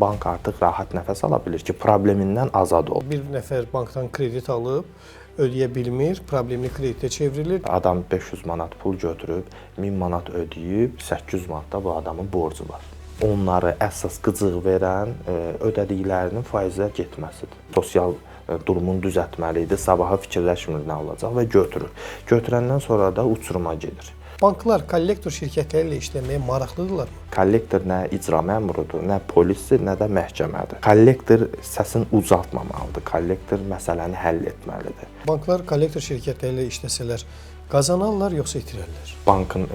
bank artıq rahat nəfəs ala bilir ki, problemindən azad ol. Bir nəfər bankdan kredit alıb, ödəyə bilmir, problemli kreditə çevrilir. Adam 500 manat pul götürüb, 1000 manat ödəyib, 800 manat da bu adamın borcu var. Onları əsas qıcıq verən ödədiklərinin faizə getməsidir. Sosial durumunu düzəltməli idi, sabaha fikirləşmir nə olacaq və götürür. Götürəndən sonra da uçuruma gedir. Banklar kollektor şirkətləri ilə işləməyə maraqlıdırlar mı? Kollektor nə icra məmurudur, nə polisdir, nə də məhkəmədir. Kollektor səsini ucaltmamalıdır, kollektor məsələni həll etməlidir. Banklar kollektor şirkətləri ilə işləsələr qazanarlar yoxsa itirərlər? Bankın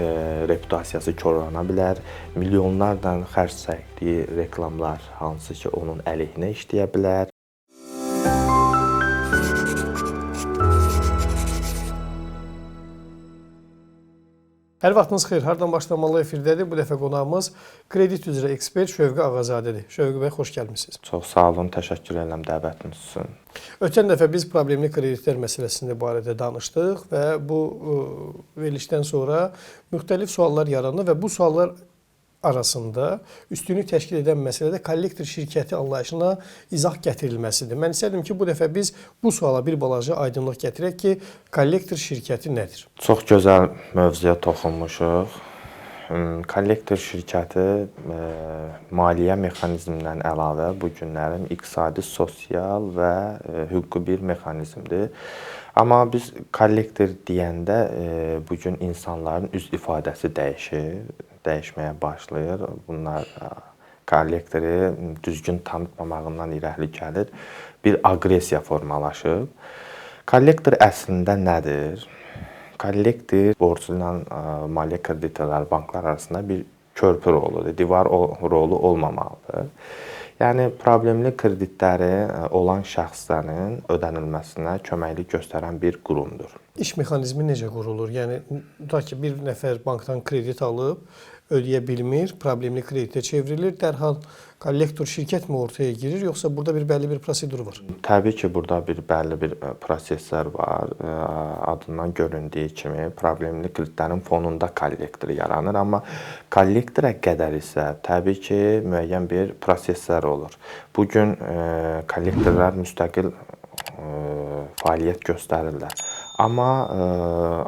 reputasiyası korlana bilər, milyonlarla xərc çəkdiyi reklamlar hansı ki onun əleyhinə işləyə bilər. Hər vaxtınız xeyir. Hardan başlamalı efirdədir. Bu dəfə qonağımız kredit üzrə ekspert Şövqi Ağazadədir. Şövqi bəy, xoş gəlmisiniz. Çox sağ olun, təşəkkür edirəm dəvətiniz üçün. Ötən dəfə biz problemli kreditlər məsələsində barədə danışdıq və bu verilişdən sonra müxtəlif suallar yarandı və bu suallar arasında üstünlük təşkil edən məsələ də kollektor şirkəti anlayışına izah gətirilməsidir. Mən istədim ki, bu dəfə biz bu suala bir balaca aydınlıq gətirək ki, kollektor şirkəti nədir? Çox gözəl mövzuya toxunmuşuq. Kollektor şirkəti maliyyə mexanizmindən əlavə bu günlərin iqtisadi, sosial və hüquqi bir mexanizmdir. Amma biz kollektor deyəndə bu gün insanların üz ifadəsi dəyişməyə başlayır. Bunlar kollektoru düzgün tanıtmamağından irəli gəlir. Bir aqressiya formalaşıb. Kollektor əslində nədir? Kollektor borclu ilə maliyyə kreditorlar, banklar arasında bir körpü roludur, divar rolu olmamalıdır. Yəni, problemli kreditləri olan şəxslərin ödənilməsinə köməklik göstərən bir qurumdur. İş mexanizmi necə qurulur? Yəni, tutaq ki, bir nəfər bankdan kredit alıb, ödəyə bilmir, problemli kreditə çevrilir, dərhal kollektor şirkət mi ortaya girir, yoxsa burada bəlli bir prosedur var? Təbii ki, burada bəlli bir proseslər var. Adından göründüyü kimi problemli kreditlərin fonunda kollektor yaranır, amma kollektora qədər isə təbii ki, müəyyən bir proseslər olur. Bu gün kollektorlar müstəqil fəaliyyət göstərirlər. Amma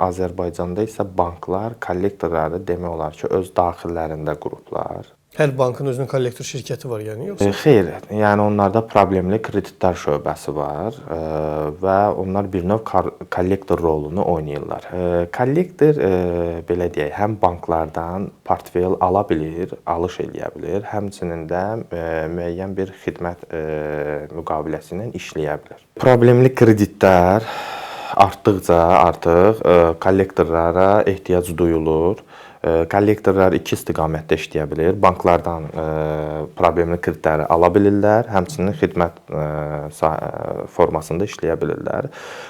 Azərbaycanda isə banklar kollektorları demək olar ki, öz daxillərində qruplar. Hər bankın özünün kollektor şirkəti var, yəni yoxsa? Xeyr, yəni onlarda problemli kreditlər şöbəsi var və onlar bir növ kollektor rolunu oynayırlar. Kollektor, belə deyək, həm banklardan portfel ala bilir, alış eləyə bilir, həmçinin də müəyyən bir xidmət müqaviləsi ilə işləyə bilir. Problemli kreditlər artdıqca artıq kollektorlara ehtiyac duyulur. Kollektorlar iki istiqamətdə işləyə bilir. Banklardan problemli kreditləri ala bilirlər, həmçinin xidmət formasında işləyə bilirlər.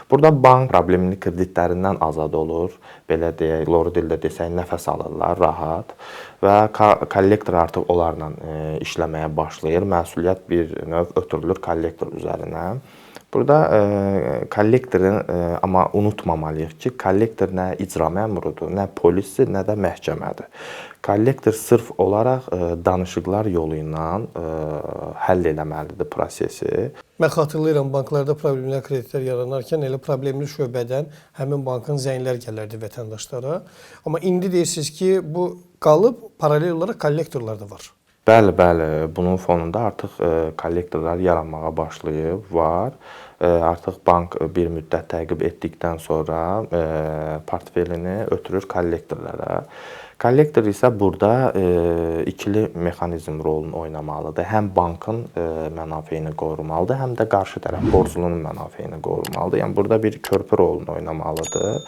Burada bank problemli kreditlərindən azad olur. Belə deyək, loru dildə desək, nəfəs alırlar rahat və kollektor artıq onlarla işləməyə başlayır. Məsuliyyət bir növ ötürülür kollektor üzərinə. Burada kollektorun, amma unutmamalıyıq ki, kollektor nə icra məmurudur, nə polisdir, nə də məhkəmədir. Kollektor sırf olaraq danışıqlar yolu ilə həll eləməlidir prosesi. Mən xatırlayıram, banklarda problemli kreditlər yaranarkən elə problemli şöbədən həmin bankın zənglər gələrdi vətəndaşlara. Amma indi deyirsiniz ki, bu qalıb, paralel olaraq kollektorlar da var. Bəli, bunun fonunda artıq kollektorlar yaranmağa başlayıb, var. Artıq bank bir müddət təqib etdikdən sonra portfelini ötürür kollektorlara. Kollektor isə burada ikili mexanizm rolunu oynamalıdır. Həm bankın mənafeyini qorumalıdır, həm də qarşı tərəf borclunun mənafeyini qorumalıdır. Yəni burada bir körpü rolunu oynamalıdır.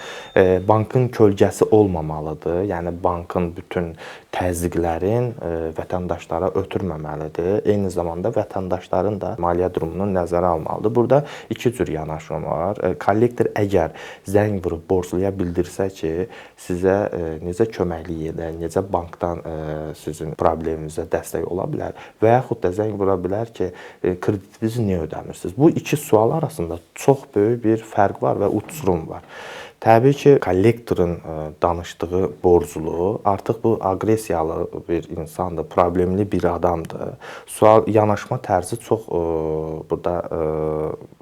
Bankın kölgəsi olmamalıdır. Yəni bankın bütün təzyiqlərin vətəndaşlara ötürməməlidir. Eyni zamanda vətəndaşların da maliyyə durumunu nəzərə almalıdır. Burada iki cür yanaşma var. Kollektor əgər zəng vurub borcluya bildirsə ki, sizə necə köməklik edə, necə bankdan sizin probleminizə dəstək ola bilər və yaxud da zəng vura bilər ki, kreditinizi niyə ödəmirsiniz? Bu iki sual arasında çox böyük bir fərq var və uçurum var. Təbii ki, kollektorun danışdığı borclu artıq bu aqressiyalı bir insandır, problemli bir adamdır. Sual yanaşma tərzi çox burada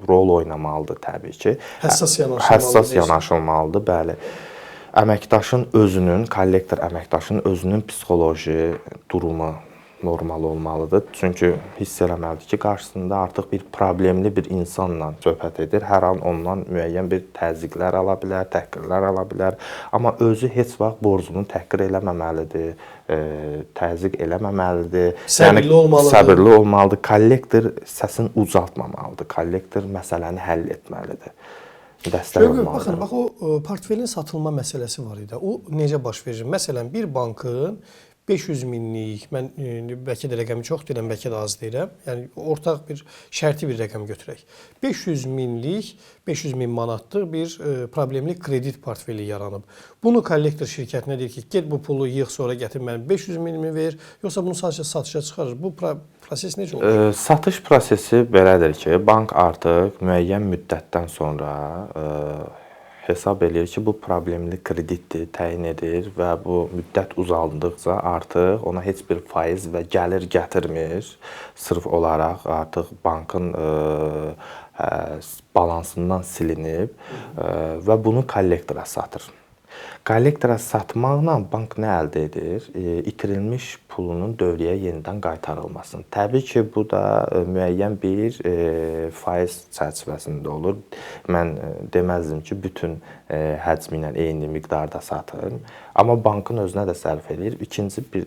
rol oynamalıdır təbii ki. Həssas yanaşılmalıdır, bəli. Əməkdaşın özünün, kollektor əməkdaşın özünün psixoloji durumu normal olmalıdır. Çünki hiss eləməlidir ki, qarşısında artıq bir problemli bir insanla söhbət edir. Hər an ondan müəyyən bir təzyiqlər ala bilər, təhqirlər ala bilər. Amma özü heç vaxt borcunu təhqir eləməməlidir, təzyiq eləməməlidir. Səbirli olmalıdır. Səbirli olmalıdır. Kollektor səsini ucaltmamalıdır. Kollektor məsələni həll etməlidir. Dəstək olmalıdır. Baxın, o portfelin satılma məsələsi var idi. O necə baş verir? Məsələn, bir bankın 500 minlik, mən bəlkə də rəqəmi çox deyirəm, bəlkə də az deyirəm. Yəni ortaq bir şərti bir rəqəm götürək. 500 minlik, 500 min manatlıq bir problemli kredit portfeli yaranıb. Bunu kollektor şirkətinə deyir ki, get bu pulu yığ, sonra gətir mənim 500 minimi ver, yoxsa bunu sadəcə satışa çıxarır. Bu proses necə olur? Satış prosesi belədir ki, bank artıq müəyyən müddətdən sonra hesab eləyir ki, bu problemli kreditdir, təyin edir və bu müddət uzandıqca artıq ona heç bir faiz və gəlir gətirmir. Sırf olaraq artıq bankın balansından silinib və bunu kollektora satır. Kollektora satmaqla bank nə əldə edir? İtirilmiş pulunun dövriyyəyə yenidən qaytarılmasını. Təbii ki, bu da müəyyən bir faiz çərçivəsində olur. Mən deməzdim ki, bütün həcmi ilə eyni miqdarda satır. Amma bankın özünə də sərf edir. İkinci bir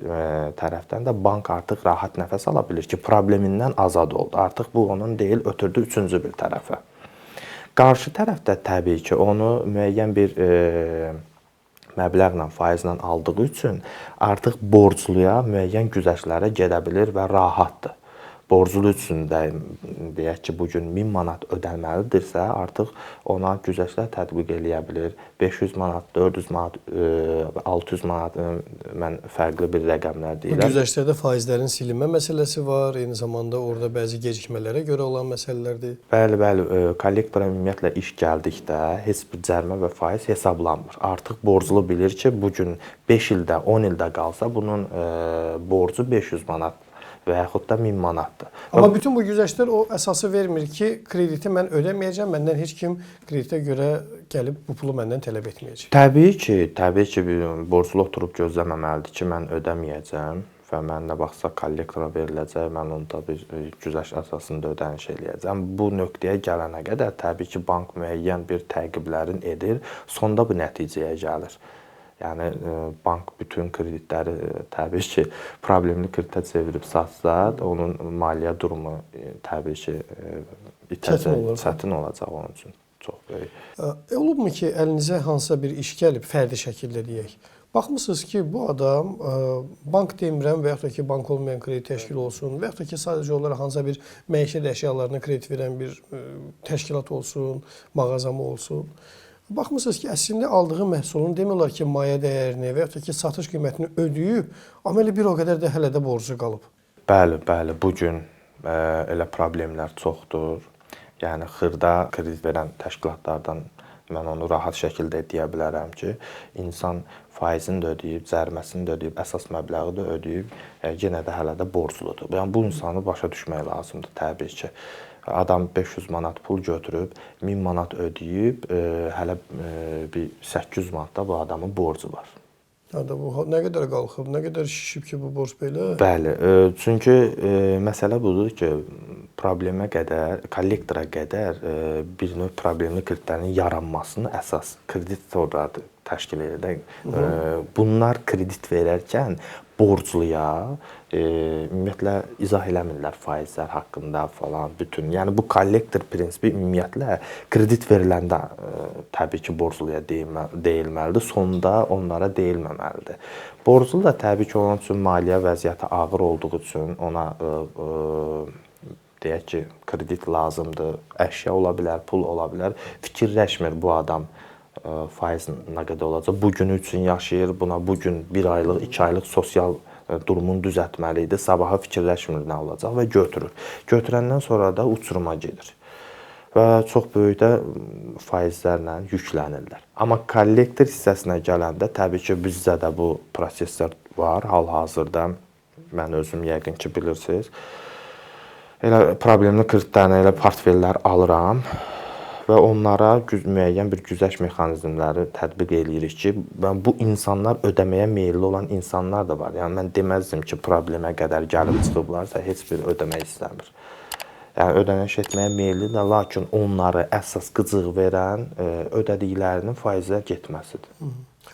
tərəfdən də bank artıq rahat nəfəs ala bilir ki, problemindən azad oldu. Artıq bu onun deyil, ötürdü üçüncü bir tərəfə. Qarşı tərəfdə təbii ki, onu müəyyən bir məbləğlə, faizlə aldığı üçün artıq borcluya müəyyən güzəştlərə gedə bilir və rahatdır. Borclu üçün də deyək ki, bu gün 1000 manat ödəməlidirsə, artıq ona güzəştlər tətbiq eləyə bilir. 500 manat, 400 manat, 600 manat mən fərqli bir rəqəmlər deyirəm. Bu güzəştlərdə faizlərin silinmə məsələsi var, eyni zamanda orada bəzi gecikmələrə görə olan məsələlərdir. Bəli, kollektora ümumiyyətlə iş gəldikdə heç bir cərimə və faiz hesablanmır. Artıq borclu bilir ki, bu gün 5 ildə, 10 ildə qalsa bunun borcu 500 manat və yaxud da 1000 manatdır. Amma bütün bu güzəştlər o əsası vermir ki, krediti mən ödəməyəcəm, məndən heç kim kreditə görə gəlib bu pulu məndən tələb etməyəcək. Təbii ki, borclu oturub gözləməməlidir ki, mən ödəməyəcəm və mən nə vaxtsa kollektora veriləcək, mən onda bir güzəşt əsasında ödəniş eləyəcəm. Bu nöqtəyə gələnə qədər təbii ki, bank müəyyən bir təqiblərin edir, sonda bu nəticəyə gəlir. Yəni bank bütün kreditləri təbii ki, problemli kreditə çevirib satsa, onun maliyyə durumu təbii ki, çətin olacaq onun üçün çox böyük. Olubmu ki, əlinizə hansısa bir iş gəlib, fərdi şəkildə deyək. Baxmısınız ki, bu adam bank demirəm və yaxud da ki, bank olmayan kredit təşkil olsun və yaxud da ki, sadəcə olaraq hansısa bir məişət əşyalarına kredit verən bir təşkilat olsun, mağazamı olsun. Baxmısınız ki, əslində aldığı məhsulun demək olar ki, mayə dəyərini və yaxud da ki, satış qiymətini ödəyib, amma elə bir o qədər də hələ də borcu qalıb. Bəli, bu gün elə problemlər çoxdur. Yəni xırda kredit verən təşkilatlardan mən onu rahat şəkildə deyə bilərəm ki, insan faizini də ödəyib, cəriməsini də ödəyib, əsas məbləği də ödəyib, yenə də hələ də borcludur. Yəni bu insanı başa düşmək lazımdır təbii ki. Adam 500 manat pul götürüb, 1000 manat ödəyib, hələ bir 800 manat da bu adamın borcu var. Bu nə qədər qalxıb, nə qədər şişib ki, bu borc belə? Bəli, çünki məsələ budur ki, problemə qədər, kollektora qədər bir növ problemli kreditlərin yaranmasının əsas kreditorlardır təşkil edir. Bunlar kredit verərkən borcluya ümumiyyətlə izah eləmirlər faizlər haqqında falan bütün. Yəni bu kollektor prinsipi ümumiyyətlə kredit veriləndə təbii ki, borcluya deyilməlidir, sonda onlara deyilməməlidir. Borclu da təbii ki, onun üçün maliyyə vəziyyəti ağır olduğu üçün ona deyək ki, kredit lazımdır, əşya ola bilər, pul ola bilər. Fikirləşmir bu adam faiz nə qədər olacaq. Bu gün üçün yaşayır, buna bu gün 1 aylıq, 2 aylıq sosial durumunu düzəltməli idi. Sabaha fikirləşmir nə olacaq və götürür. Götürəndən sonra da uçuruma gedir. və çox böyük də faizlərlə yüklənirlər. Amma kollektor hissəsinə gələndə təbii ki, bizdə də bu proseslər var. Hal-hazırda mən özüm yəqin ki, bilirsiniz. Elə problemli kreditlərini elə portfellər alıram və onlara müəyyən bir güzəşt mexanizmləri tətbiq eləyirik ki, bu insanlar ödəməyə meyilli olan insanlar da var. Yəni mən deməzdim ki, problemə qədər gəlib çıxıblarsa heç bir ödəmək istəmir. Yəni ödəniş etməyə meyillidir, lakin onları əsas qıcıq verən ödədiklərinin faizə getməsidir.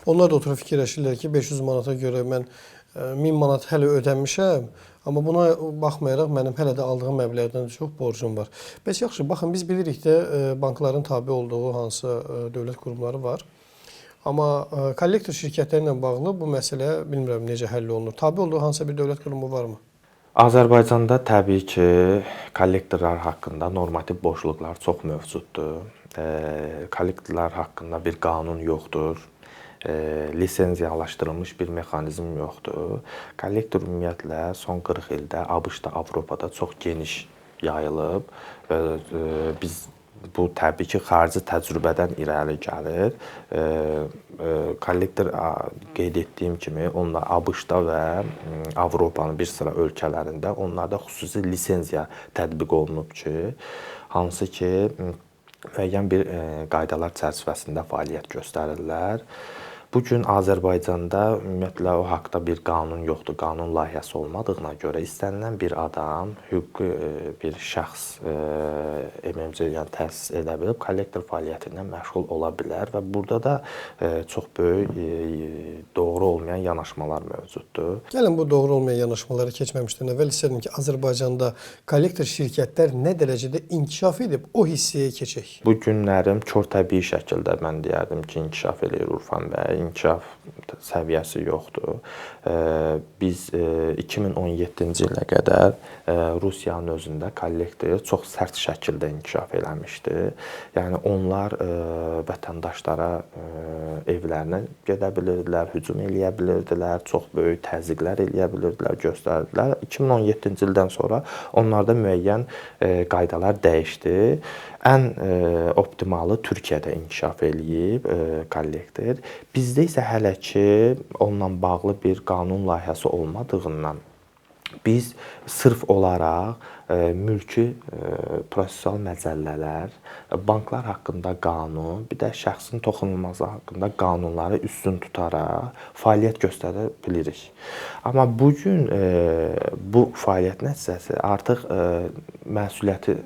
Onlar da oturub fikirləşirlər ki, 500 manata görə mən 1000 manat hələ ödəmişəm, amma buna baxmayaraq mənim hələ də aldığım məbləğdən çox borcum var. Bəs yaxşı, baxın biz bilirik də bankların tabe olduğu hansı dövlət qurumları var. Amma kollektor şirkətlərlə bağlı bu məsələ bilmirəm necə həll olunur. Tabe olduğu hansısa bir dövlət qurumu varmı? Azərbaycanda təbii ki, kollektorlar haqqında normativ boşluqlar çox mövcuddur. Kollektorlar haqqında bir qanun yoxdur. Lisenziyalaşdırılmış bir mexanizm yoxdur. Kollektor ümumiyyətlə son 40 ildə ABŞ-da, Avropada çox geniş yayılıb və biz bu təbii ki, xarici təcrübədən irəli gəlir. Kollektor qeyd etdiyim kimi, onlar ABŞ-da və Avropanın bir sıra ölkələrində onlarda xüsusi lisenziya tətbiq olunub ki, hansı ki, müəyyən bir qaydalar çərçivəsində fəaliyyət göstərirlər. Bu gün Azərbaycanda ümumiyyətlə o haqqda bir qanun yoxdur, qanun layihəsi olmadığına görə istənilən bir adam, hüquqi bir şəxs MMC yəni təsis edə bilib, kollektor fəaliyyətindən məşğul ola bilər və burada da çox böyük doğru olmayan yanaşmalar mövcuddur. Gəlin bu doğru olmayan yanaşmaları keçməmişdən əvvəl istədim ki, Azərbaycanda kollektor şirkətlər nə dərəcədə inkişaf edib o hissəyə keçək. Bu günlərim kör təbii şəkildə mən deyərdim ki, inkişaf eləyir Urfan bəy. İnkişaf səviyyəsi yoxdur. Biz 2017-ci ilə qədər Rusiyanın özündə kollektor çox sərt şəkildə inkişaf eləmişdi. Yəni onlar vətəndaşlara evlərinə gedə bilirdilər, hücum eləyə bilirdilər, çox böyük təzyiqlər eləyə bilirdilər, göstərdilər. 2017-ci ildən sonra onlarda müəyyən qaydalar dəyişdi. Ən optimalı Türkiyədə inkişaf eləyib kollektor. Bizdə isə hələ ki onunla bağlı bir qanun layihəsi olmadığından biz sırf olaraq mülki prosessual məcəllələr, banklar haqqında qanun, bir də şəxsin toxunulmazlığı haqqında qanunları üstün tutaraq fəaliyyət göstərə bilirik. Amma bu gün bu fəaliyyət nəticəsi artıq məsuliyyəti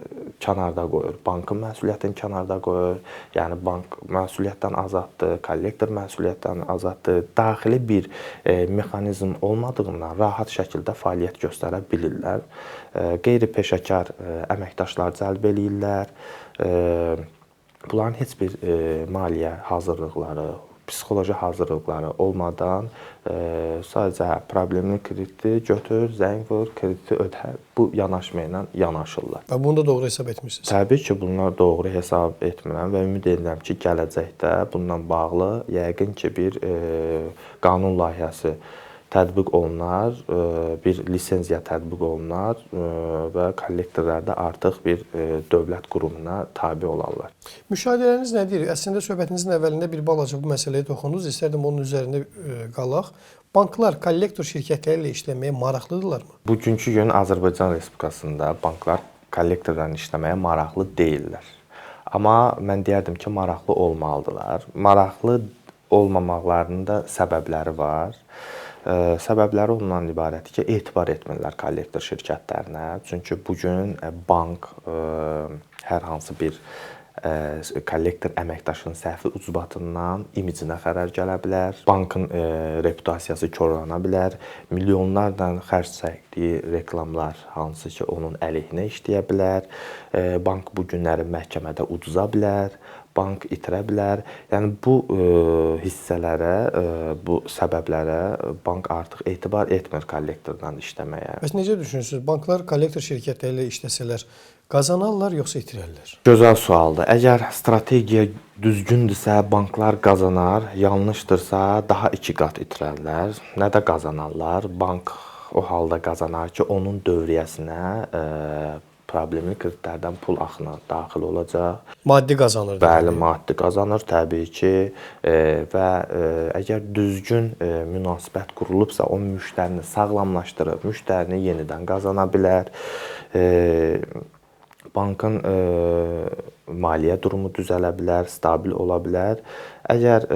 kənarda qoyur. Bankın məsuliyyətini kənarda qoyur. Yəni bank məsuliyyətdən azaddır, kollektor məsuliyyətdən azaddır. Daxili bir mexanizm olmadığından rahat şəkildə fəaliyyət göstərə bilirlər. Qeyri-peşəkar əməkdaşlar cəlb eləyirlər. Bunların heç bir maliyyə hazırlıqları, psixoloji hazırlıqları olmadan sadəcə problemli krediti götür, zəng vur, krediti ödə. Bu yanaşma ilə yanaşırlar. Və bunu da doğru hesab etmirsiniz. Təbii ki, bunlar doğru hesab etmirəm və ümid edirəm ki, gələcəkdə bununla bağlı yəqin ki, bir qanun layihəsi tətbiq olunar, bir lisenziya tətbiq olunar və kollektorlar da artıq bir dövlət qurumuna tabe olarlar. Müşahidələriniz nədir? Əslində söhbətinizin əvvəlində bir balaca bu məsələyə toxundunuz. İstərdim onun üzərində qalaq. Banklar kollektor şirkətləri ilə işləməyə maraqlıdırlarmı? Bugünkü gün Azərbaycan Respublikasında banklar kollektorlarla işləməyə maraqlı deyillər. Amma mən deyərdim ki, maraqlı olmalıdırlar. Maraqlı olmamaqlarının da səbəbləri var. Səbəbləri ondan ibarətdir ki, etibar etmirlər kollektor şirkətlərinə. Çünki bu gün bank hər hansı bir kollektor əməkdaşının səhvi ucbatından imicinə xərər gələ bilər. Bankın reputasiyası korlana bilər. Milyonlarla xərc çəkdiyi reklamlar hansı ki, onun əleyhinə işləyə bilər. Bank bu günləri məhkəmədə uduza bilər. Bank itirə bilər. Yəni bu hissələrə, bu səbəblərə bank artıq etibar etmir kollektordan işləməyə. Bəs necə düşünürsünüz? Banklar kollektor şirkətləri ilə işləsələr qazanarlar yoxsa itirərlər? Gözəl sualdır. Əgər strategiya düzgündürsə banklar qazanar, yanlışdırsa daha 2 qat itirərlər. Nə də qazanarlar? Bank o halda qazanar ki, onun dövriyyəsinə problemli kreditlərdən pul axını daxil olacaq. Maddi qazanır. Bəli, maddi qazanır təbii ki, və əgər düzgün münasibət qurulubsa, o müştərini sağlamlaşdırıb, müştərini yenidən qazana bilər. Bankın maliyyə durumu düzələ bilər, stabil ola bilər. Əgər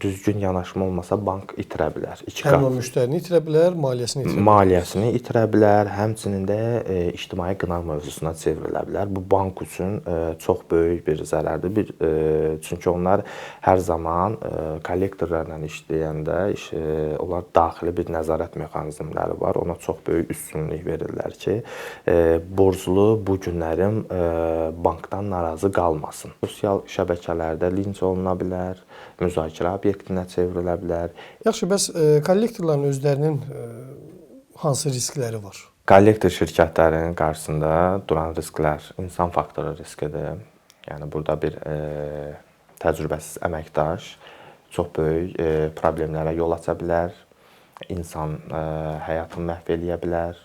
düzgün yanaşma olmasa, bank itirə bilər. Həm o müştərini itirə bilər, maliyyəsini itirə bilər, həmçinin də ictimai qınaq mövzusuna çevrilə bilər. Bu bank üçün çox böyük bir zərərdir. Çünki onlar hər zaman kollektorlarla işləyəndə onlar daxili bir nəzarət mexanizmləri var. Ona çox böyük üstünlük verirlər ki, borclu bu günlərim bankdan narazı qalmasın. Sosial şəbəkələrdə linç oluna bilər, müzakirə obyektinə çevrilə bilər. Yaxşı, bəs kollektorların özlərinin hansı riskləri var? Kollektor şirkətlərinin qarşısında duran risklər insan faktoru riskidir. Yəni burada bir təcrübəsiz əməkdaş çox böyük problemlərə yol aça bilər. İnsan həyatını məhv eləyə bilər.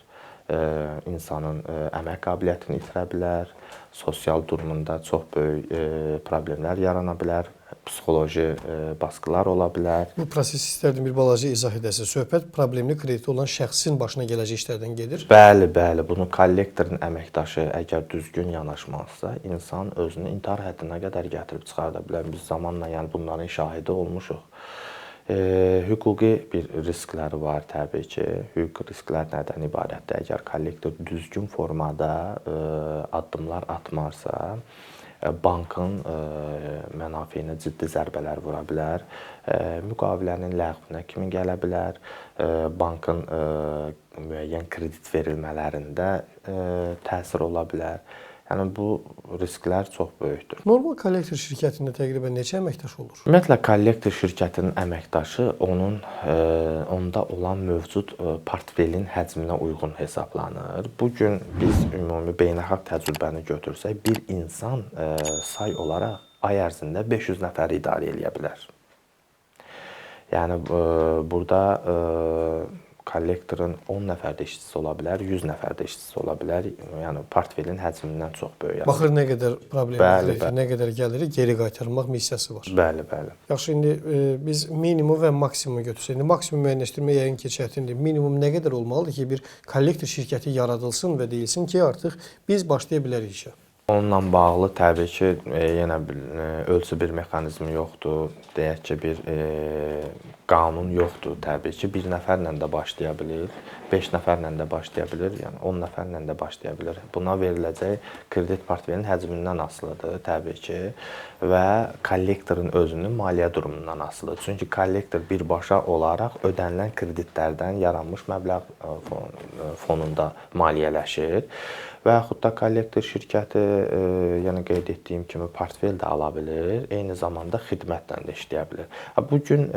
İnsanın əmək qabiliyyətini itirə bilər. Sosial durumunda çox böyük problemlər yarana bilər. Psixoloji baskılar ola bilər. Bu proses istərdim bir balaca izah edəsiniz. Söhbət problemli krediti olan şəxsin başına gələcək işlərdən gedir. Bəli, bəli. Bunu kollektorun əməkdaşı əgər düzgün yanaşmazsa, insan özünü intihar həddinə qədər gətirib çıxarda bilər. Biz zamanla bunların şahidi olmuşuq. Hüquqi bir riskləri var təbii ki. Hüquqi risklər nədən ibarətdir? Əgər kollektor düzgün formada addımlar atmarsa, bankın mənafeyinə ciddi zərbələr vura bilər, müqavilənin ləğvinə kimi gələ bilər, bankın müəyyən kredit verilmələrində təsir ola bilər. Yəni bu risklər çox böyükdür. Normal kollektor şirkətində təqribən neçə əməkdaş olur? Ümumiyyətlə kollektor şirkətinin əməkdaşı onda olan mövcud portfelin həcminə uyğun hesablanır. Bu gün biz ümumi beynəlxalq təcrübəni götürsək, bir insan say olaraq ay ərzində 500 nəfəri idarə edə bilər. Yəni burada kollektorun 10 nəfər də işçisi ola bilər, 100 nəfər də işçisi ola bilər. Yəni portfelin həcmindən çox böyük. Baxır nə qədər problemlər, nə qədər gəliri geri qaytarmaq missiyası var. Bəli, bəli. Yaxşı, indi biz minimum və maksimumu götürsək, indi maksimum müəyyənləşdirmə yəqin ki, çətindir. Minimum nə qədər olmalıdır ki, bir kollektor şirkəti yaradılsın və deyilsin ki, artıq biz başlaya bilərik işə? Onunla bağlı təbii ki, yenə ölçü bir mexanizmi yoxdur. Deyək ki, bir qanun yoxdur təbii ki. Bir nəfərlə də başlaya bilir, 5 nəfərlə də başlaya bilir, yəni 10 nəfərlə də başlaya bilir. Buna veriləcək kredit portfelinin həcmindən asılıdır təbii ki və kollektorun özünün maliyyə durumundan asılıdır. Çünki kollektor birbaşa olaraq ödənilən kreditlərdən yaranmış məbləğ fonunda maliyyələşir. Və yaxud da kollektor şirkəti, yəni qeyd etdiyim kimi, portfel də ala bilir, eyni zamanda xidmətlə də işləyə bilir. Bu gün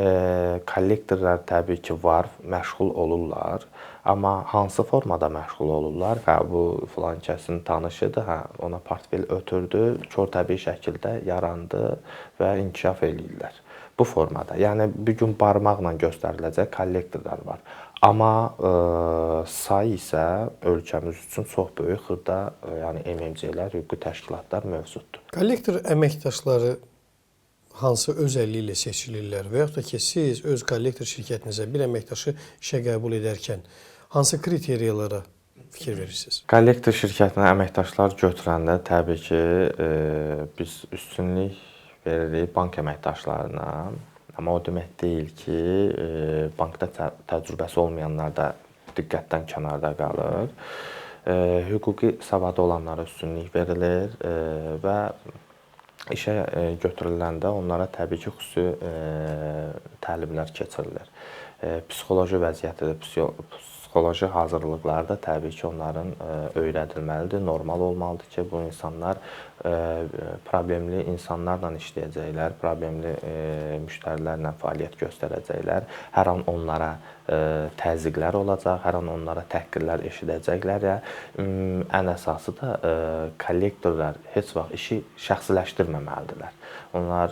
kollektorlar təbii ki var, məşğul olurlar, amma hansı formada məşğul olurlar? Bu filan kəsin tanışıdır, ona portfel ötürdü, kör təbii şəkildə yarandı və inkişaf eləyirlər. Bu formada. Yəni bir gün barmaqla göstəriləcək kollektorlar var. Amma say isə ölkəmiz üçün çox böyük xırda, yəni MMC-lər, hüquqi təşkilatlar mövcuddur. Kollektor əməkdaşları hansı özəlliyi ilə seçilirlər və yaxud da ki, siz öz kollektor şirkətinizə bir əməkdaşı işə qəbul edərkən hansı kriteriyalara fikir verirsiniz? Kollektor şirkətinə əməkdaşlar götürəndə təbii ki, biz üstünlük veririk bank əməkdaşlarına. Amma o demək deyil ki, bankda təcrübəsi olmayanlar da diqqətdən kənarda qalır. Hüquqi savadı olanlara üstünlük verilir və işə götürüləndə onlara təbii ki, xüsusi təlimlər keçirilir. Psixoloji vəziyyəti, psixoloji hazırlıqları da təbii ki, onların öyrədilməlidir. Normal olmalıdır ki, bu insanlar problemli insanlarla işləyəcəklər, problemli müştərilərlə fəaliyyət göstərəcəklər. Hər an onlara təzyiqlər olacaq, hər an onlara təhqirlər eşidəcəklər. Ən əsası da kollektorlar heç vaxt işi şəxsiləşdirməməlidirlər. Onlar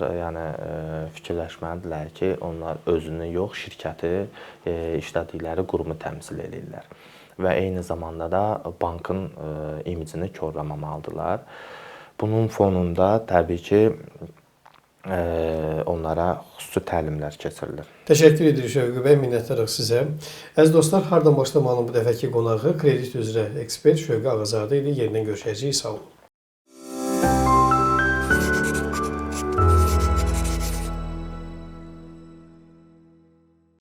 fikirləşməlidirlər ki, onlar özünü yox, şirkəti, işlədikləri qurumu təmsil edirlər. və eyni zamanda da bankın imicini korlamamalıdırlar. Bunun fonunda təbii ki, onlara xüsusi təlimlər keçirilir. Təşəkkür edirik Şövqü bəy, minnətdarıq sizə. Əziz dostlar, hardan başlamalım bu dəfəki qonağı kredit üzrə ekspert Şövqü Ağazadə ilə yenidən görüşəcəyik. Sağ olun.